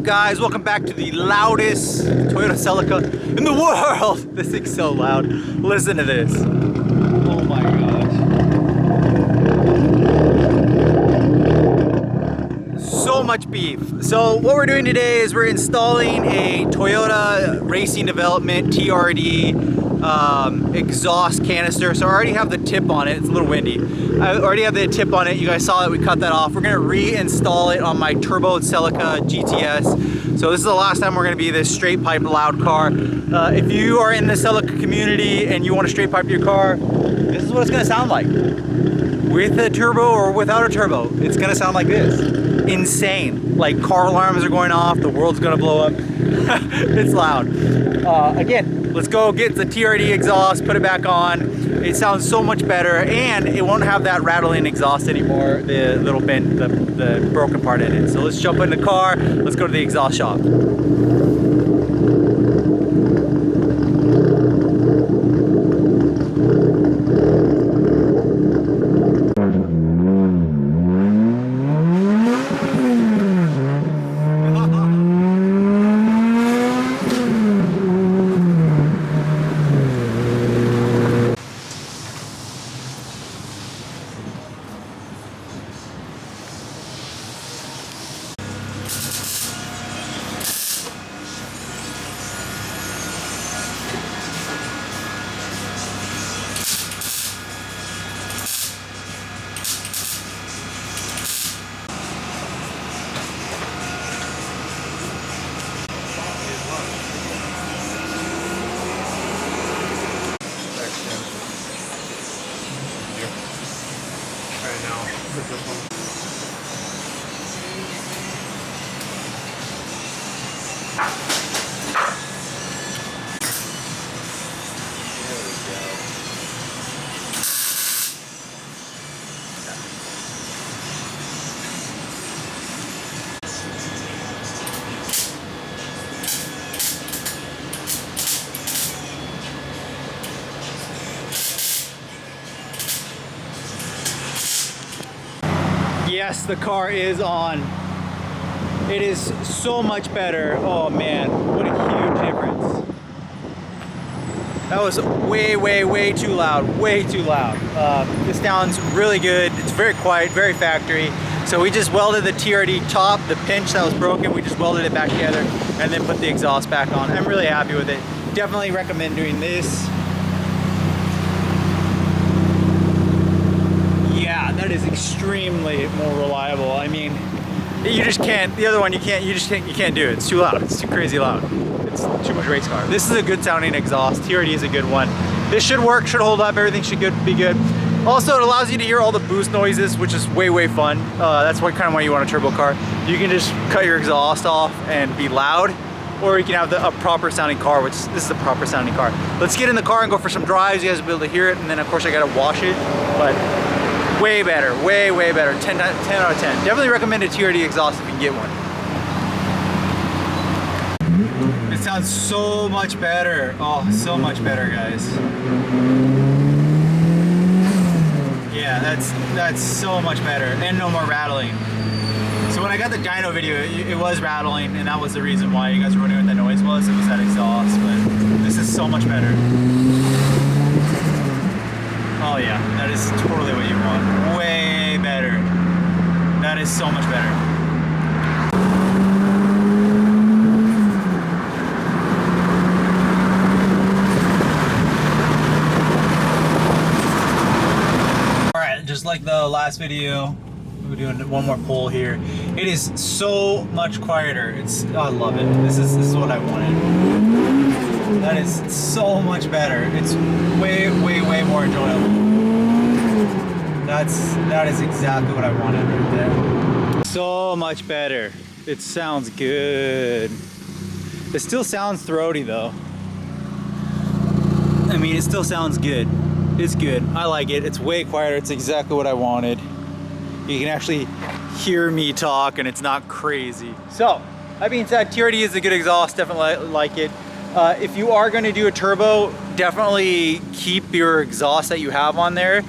guys? Welcome back to the loudest Toyota Celica in the world. This thing's so loud. Listen to this. Oh my gosh. So much beef. So what we're doing today is we're installing a Toyota Racing Development TRD exhaust canister. So I already have the tip on it. It's a little windy. I already have the tip on it. You guys saw it. We cut that off. We're going to reinstall it on my turbo Celica GTS. So this is the last time we're going to be this straight pipe loud car. If you are in the Celica community and you want to straight pipe your car, this is what it's going to sound like. With a turbo or without a turbo, it's going to sound like this. Insane. Like car alarms are going off. The world's going to blow up. It's loud. Again, let's go get the TRD exhaust, put it back on. It sounds so much better, and it won't have that rattling exhaust anymore, the little bent, the broken part in it. So let's jump in the car, let's go to the exhaust shop. Yes, the car is on. It is so much better. Oh man, what a huge difference. That was way too loud, way too loud. This sounds really good. It's very quiet, very factory. So we just welded the TRD top, the pinch that was broken, we just welded it back together and then put the exhaust back on. I'm really happy with it. Definitely recommend doing this. Yeah, that is extremely more reliable. I mean, you just can't, the other one you can't do it. It's too loud, it's too crazy loud. It's too much race car. This is a good sounding exhaust. TRD is a good one. This should work, should hold up, everything should be good. Also, it allows you to hear all the boost noises, which is way fun. That's what kind of why you want a turbo car. You can just cut your exhaust off and be loud, or you can have a proper sounding car, which this is a proper sounding car. Let's get in the car and go for some drives. You guys will be able to hear it, and then of course I gotta wash it, but way better, way better. 10 out of 10. Definitely recommend a TRD exhaust if you can get one. It sounds so much better. Oh, so much better, guys. Yeah, that's so much better, and no more rattling. So when I got the dyno video, it was rattling, and that was the reason why you guys were wondering what the noise was. It was that exhaust, but this is so much better. Oh yeah, that is totally what you want. Way better. That is so much better. Just like the last video, we're doing one more pull here. It is so much quieter. I love it. This is what I wanted. That is so much better. It's way more enjoyable. That is exactly what I wanted right there. So much better. It sounds good. It still sounds throaty though. I mean, it still sounds good. It's good. I like it. It's way quieter. It's exactly what I wanted. You can actually hear me talk and it's not crazy. So, that being said, TRD is a good exhaust. Definitely like it. If you are going to do a turbo, definitely keep your exhaust that you have on there.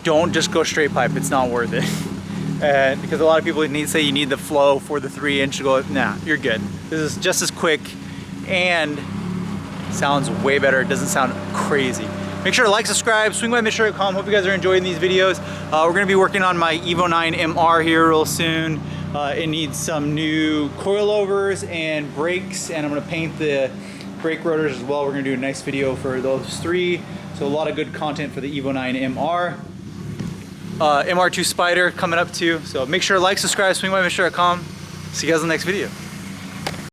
Don't just go straight pipe. It's not worth it. And because a lot of people say you need the flow for the 3-inch to go, nah, you're good. This is just as quick and sounds way better. It doesn't sound crazy. Make sure to like, subscribe, swing by MITSUBISHI.com. Hope you guys are enjoying these videos. We're gonna be working on my Evo 9 MR here real soon. It needs some new coilovers and brakes, and I'm gonna paint the brake rotors as well. We're gonna do a nice video for those 3. So a lot of good content for the Evo 9 MR. MR2 SPYDER coming up too. So make sure to like, subscribe, swing by MITSUBISHI.com. See you guys in the next video.